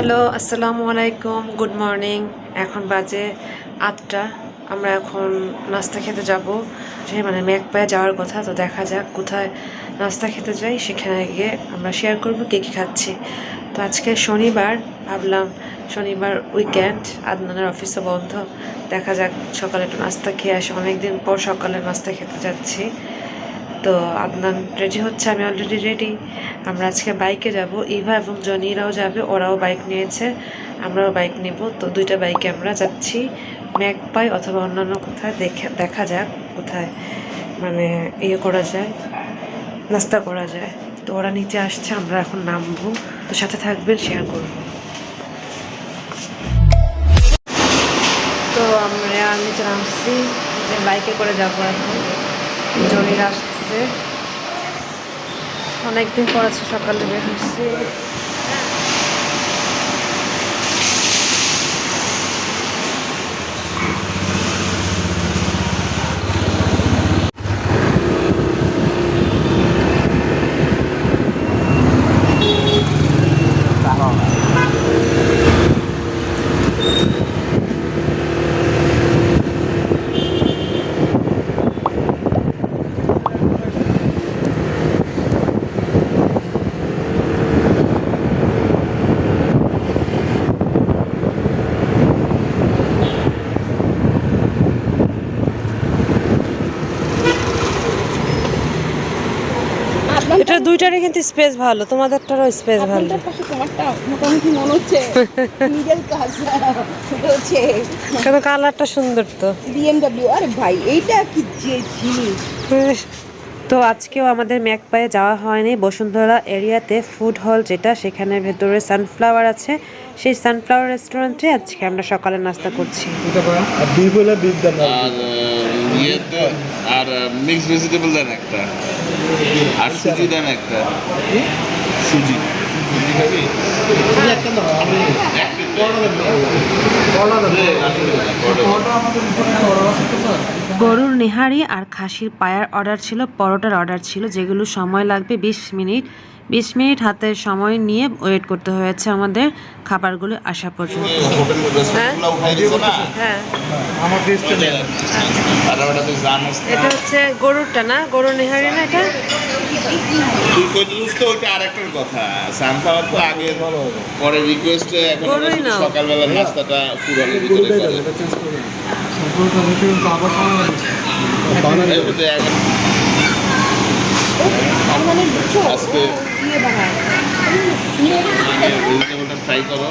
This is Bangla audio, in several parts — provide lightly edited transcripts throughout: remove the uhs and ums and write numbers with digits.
হ্যালো, আসসালামু আলাইকুম, গুড মর্নিং। এখন বাজে ৮টা। আমরা এখন নাস্তা খেতে যাব। মানে মেঘপায়ে যাওয়ার কথা, তো দেখা যাক কোথায় নাস্তা খেতে যাই। সেখানে গিয়ে আমরা শেয়ার করব কে কী খাচ্ছি। তো আজকে শনিবার, ভাবলাম শনিবার উইকেন্ড, আদনানের অফিসও বন্ধ। দেখা যাক সকালে একটু নাস্তা খেয়ে আসি, অনেকদিন পর সকালে নাস্তা খেতে যাচ্ছি। তো আদনান রেডি হচ্ছে, আমি অলরেডি রেডি। আমরা আজকে বাইকে যাব, ইভা এবং জনিরাও যাবে, ওরাও বাইক নিয়েছে, আমরাও বাইক নেব। তো দুইটা বাইকে আমরা যাচ্ছি ম্যাকপাই অথবা অন্যান্য কোথায়, দেখা যাক কোথায় মানে ইয়ে করা যায়, নাস্তা করা যায়। তো ওরা নিচে আসছে, আমরা এখন নামবো। তো সাথে থাকবেন, শেয়ার করবো। তো আমরা নিচে নামছি, যে বাইকে করে যাবো এখন। জনিরা আসছে, অনেকদিন পর আছে, সকালে বের হয়েছি। এটা দুইটারই কিন্তু স্পেস ভালো, তোমাদেরটারও স্পেস ভালো। তোমারটা মোটামুটি মনে হচ্ছে মিডল ক্লাস হচ্ছে, কেন কালারটা সুন্দর তো। বিএমডব্লিউ। আরে ভাই এইটা কি যে জিনিস! তো আজকেও আমাদের ম্যাকপায়ে যাওয়া হয়নি। বসুন্ধরা এরিয়াতে ফুড হল যেটা, সেখানে ভেতরে সানফ্লাওয়ার আছে, সেই সানফ্লাওয়ার রেস্টুরেন্টে আজকে আমরা সকালে নাস্তা করছি। আর ইয়েতে আর মিক্স ভেজিটেবল দেন একটা, আর সুজি দেন একটা। সুজি গরুর নেহারি আর খাসির পায়ার অর্ডার ছিল, পরোটার অর্ডার ছিল, যেগুলো সময় লাগবে 20 মিনিট। 20 মিনিট হাতে সময় নিয়ে ওয়েট করতে হয়েছে আমাদের খাবারগুলো আসা পর্যন্ত। হ্যাঁ, এটা হচ্ছে গরুরটা না, গরুর নেহারি না এটা। তুই কইতেছিস তো ওইটা আরেকটার কথা। সানফ্লাওয়ার তো আগে পরে রিকোয়েস্টে এখন গরুই নাও। সকালবেলার নাস্তাটা পুরানোর ভিতরে করে। মানে বুঝছো আজকে ইয়ে বানায় ভেজিটেবলটা ফ্রাই করো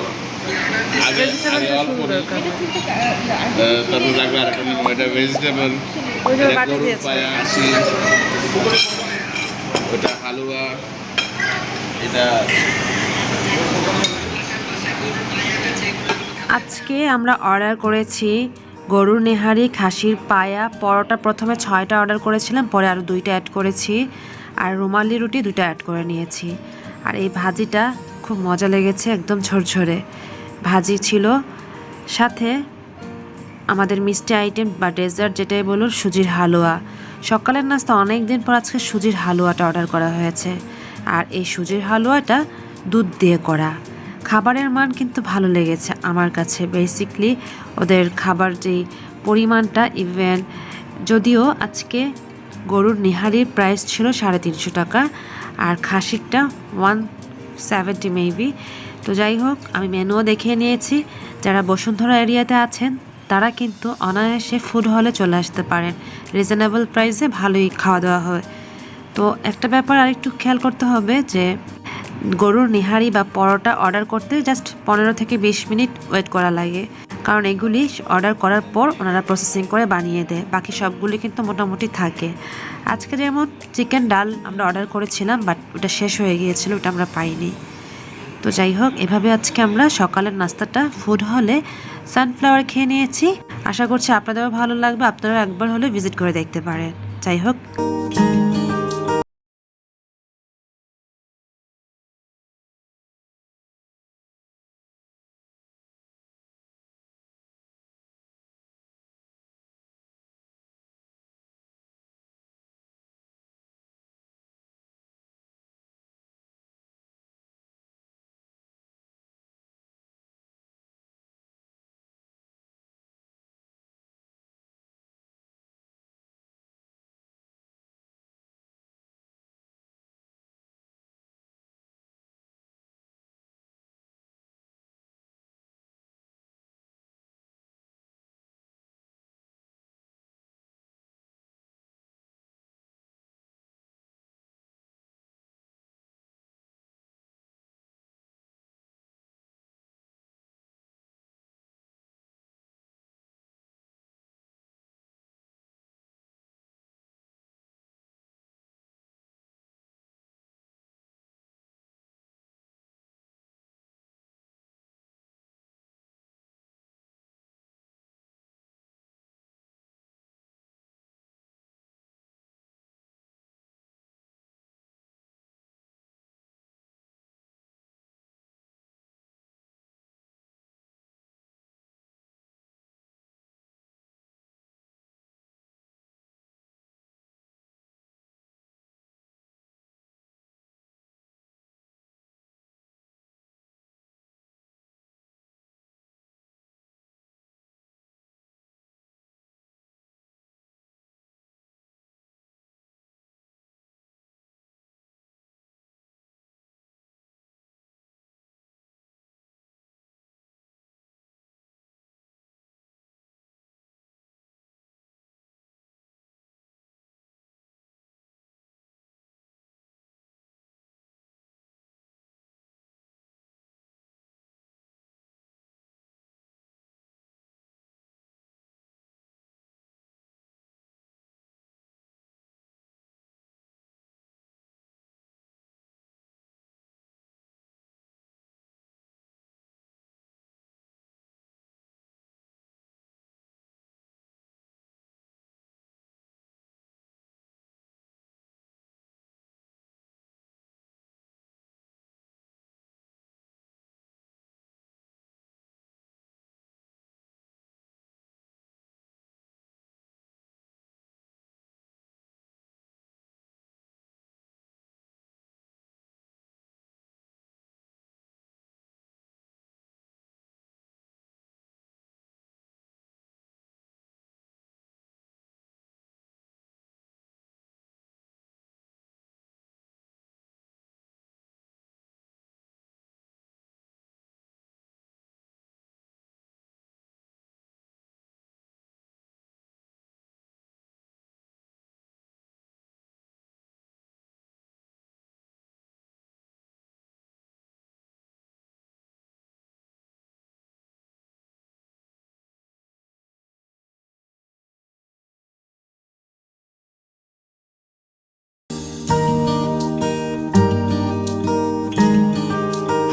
আগে, আগে অল্প তারপর লাগবে আরেকটা নিব, এটা ভেজিটেবল, এটা গরুর পায়া, শিম, ওটা হালুয়া, এটা। আজকে আমরা অর্ডার করেছি গরুর নেহারি, খাসির পায়া, পরোটা প্রথমে 6টা অর্ডার করেছিলাম, পরে আরও 2টা অ্যাড করেছি, আর রুমালি রুটি 2টা অ্যাড করে নিয়েছি। আর এই ভাজিটা খুব মজা লেগেছে, একদম ঝরঝরে ভাজি ছিল। সাথে আমাদের মিষ্টি আইটেম বা ডেজার্ট যেটাই বলুন, সুজির হালুয়া। সকালের নাস্তা অনেক দিন পর আজকে সুজির হালুয়াটা অর্ডার করা হয়েছে। আর এই সুজির হালুয়াটা দুধ দিয়ে করা। খাবারের মান কিন্তু ভালো লেগেছে আমার কাছে। বেসিকলি ওদের খাবার যেই পরিমাণটা, ইভেন যদিও আজকে গরুর নেহারির প্রাইস ছিল 350 টাকা, আর খাসিরটা 170 মেবি। তো যাই হোক, আমি মেনুও দেখিয়ে নিয়েছি। যারা বসুন্ধরা এরিয়াতে আছেন তারা কিন্তু অনায়াসে ফুড হলে চলে আসতে পারেন, রিজনেবল প্রাইসে ভালোই খাওয়া দাওয়া হয়। তো একটা ব্যাপার আরেকটু খেয়াল করতে হবে যে গরুর নেহারি বা পরোটা অর্ডার করতে জাস্ট 15 থেকে 20 মিনিট ওয়েট করা লাগে, কারণ এগুলি অর্ডার করার পর ওনারা প্রসেসিং করে বানিয়ে দেয়, বাকি সবগুলি কিন্তু মোটামুটি থাকে। আজকে যেমন চিকেন ডাল আমরা অর্ডার করেছিলাম, বাট ওটা শেষ হয়ে গিয়েছিল, ওটা আমরা পাইনি। তো যাই হোক, এভাবে আজকে আমরা সকালের নাস্তাটা ফুড হলে সানফ্লাওয়ার খেয়ে নিয়েছি। আশা করছি আপনাদেরও ভালো লাগবে, আপনারাও একবার হলে ভিজিট করে দেখতে পারেন। যাই হোক।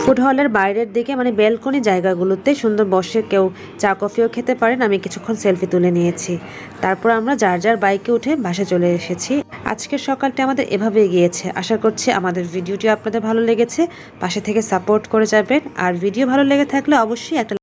ফুড হলের বাইরের দিকে মানে ব্যালকনি জায়গাগুলোতে সুন্দর বসে কেউ চা কফিও খেতে পারেন। আমি কিছুক্ষণ সেলফি তুলে নিয়েছি, তারপর আমরা যার যার বাইকে উঠে বাসায় চলে এসেছি। আজকের সকালটা আমাদের এভাবেই গিয়েছে। আশা করছি আমাদের ভিডিওটি আপনাদের ভালো লেগেছে, পাশে থেকে সাপোর্ট করে যাবেন। আর ভিডিও ভালো লেগে থাকলে অবশ্যই একটা